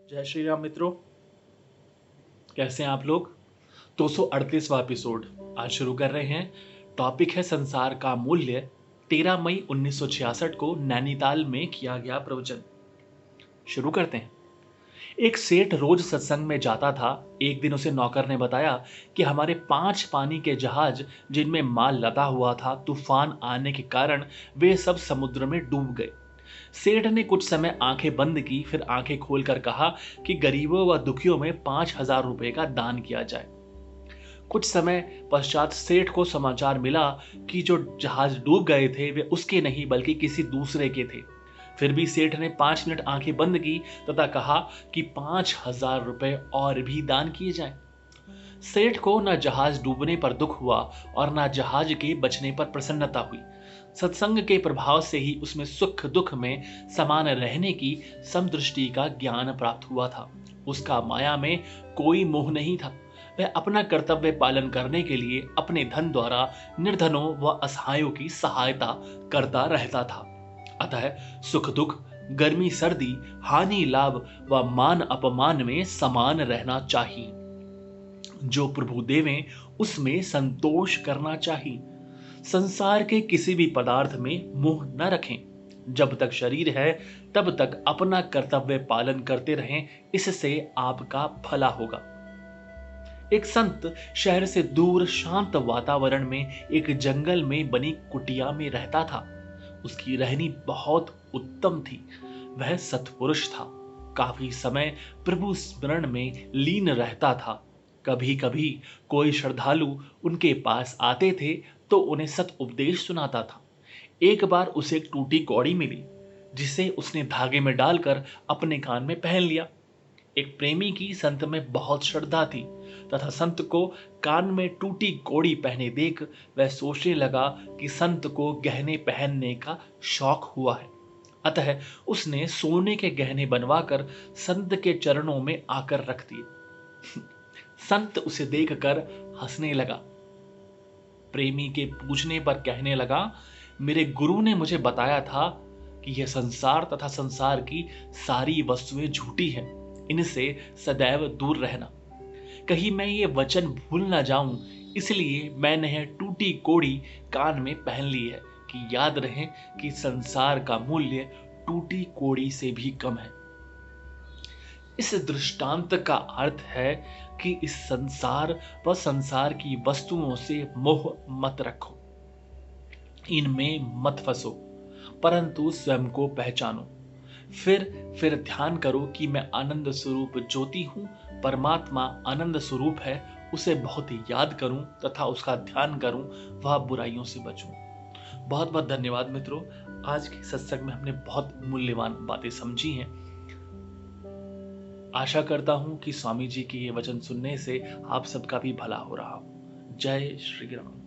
जय श्री राम मित्रों, कैसे हैं आप लोग। 238वां एपिसोड आज शुरू कर रहे हैं। टॉपिक है संसार का मूल्य। 13 मई 1966 को नैनीताल में किया गया प्रवचन। शुरू करते हैं। एक सेठ रोज सत्संग में जाता था। एक दिन उसे नौकर ने बताया कि हमारे 5 पानी के जहाज जिनमें माल लदा हुआ था, तूफान आने के कारण वे सब समुद्र में डूब गए। सेठ ने कुछ समय आंखें बंद की, फिर आंखें खोलकर कहा कि गरीबों व दुखियों में 5,000 रुपए का दान किया जाए। कुछ समय पश्चात सेठ को समाचार मिला कि जो जहाज डूब गए थे वे उसके नहीं बल्कि किसी दूसरे के थे। फिर भी सेठ ने 5 मिनट आंखें बंद की तथा कहा कि 5,000 रुपए और भी दान किए जाएं। सेठ को न जहाज डूबने पर दुख हुआ और न जहाज के बचने पर प्रसन्नता हुई। सत्संग के प्रभाव से ही उसमें सुख दुख में समान रहने की समदृष्टि का ज्ञान प्राप्त हुआ था। उसका माया में कोई मोह नहीं था। वह अपना कर्तव्य पालन करने के लिए अपने धन द्वारा निर्धनों व असहायों की सहायता करता रहता था। अतः सुख दुख, गर्मी सर्दी, हानि लाभ व मान अपमान में समान रहना चाहिए। जो प्रभु देवें उसमें संतोष करना चाहिए। संसार के किसी भी पदार्थ में मोह न रखें। जब तक शरीर है तब तक अपना कर्तव्य पालन करते रहें, इससे आपका भला होगा। एक संत शहर से दूर शांत वातावरण में एक जंगल में बनी कुटिया में रहता था। उसकी रहनी बहुत उत्तम थी। वह सत्पुरुष था। काफी समय प्रभु स्मरण में लीन रहता था। कभी कभी कोई श्रद्धालु उनके पास आते थे तो उन्हें सत उपदेश सुनाता था। एक बार उसे एक टूटी कौड़ी मिली, जिसे उसने धागे में डालकर अपने कान में पहन लिया। एक प्रेमी की संत में बहुत श्रद्धा थी तथा संत को कान में टूटी कौड़ी पहने देख वह सोचने लगा कि संत को गहने पहनने का शौक हुआ है। अतः उसने सोने के गहने बनवाकर संत के चरणों में आकर रख दिए। संत उसे देखकर हंसने लगा। प्रेमी के पूछने पर कहने लगा, मेरे गुरु ने मुझे बताया था कि यह संसार तथा संसार की सारी वस्तुएं झूठी हैं। इनसे सदैव दूर रहना। कहीं मैं ये वचन भूल ना जाऊं, इसलिए मैंने यह टूटी कौड़ी कान में पहन ली है कि याद रहे कि संसार का मूल्य टूटी कौड़ी से भी कम है। इस दृष्टांत का अर्थ है कि इस संसार व संसार की वस्तुओं से मोह मत रखो, इनमें मत फंसो, परंतु स्वयं को पहचानो। फिर ध्यान करो कि मैं आनंद स्वरूप ज्योति हूं। परमात्मा आनंद स्वरूप है। उसे बहुत याद करूं तथा उसका ध्यान करूं, वह बुराइयों से बचूं। बहुत बहुत धन्यवाद मित्रों। आज के सत्संग में हमने बहुत मूल्यवान बातें समझी हैं। आशा करता हूं कि स्वामी जी के ये वचन सुनने से आप सबका भी भला हो रहा हो। जय श्री राम।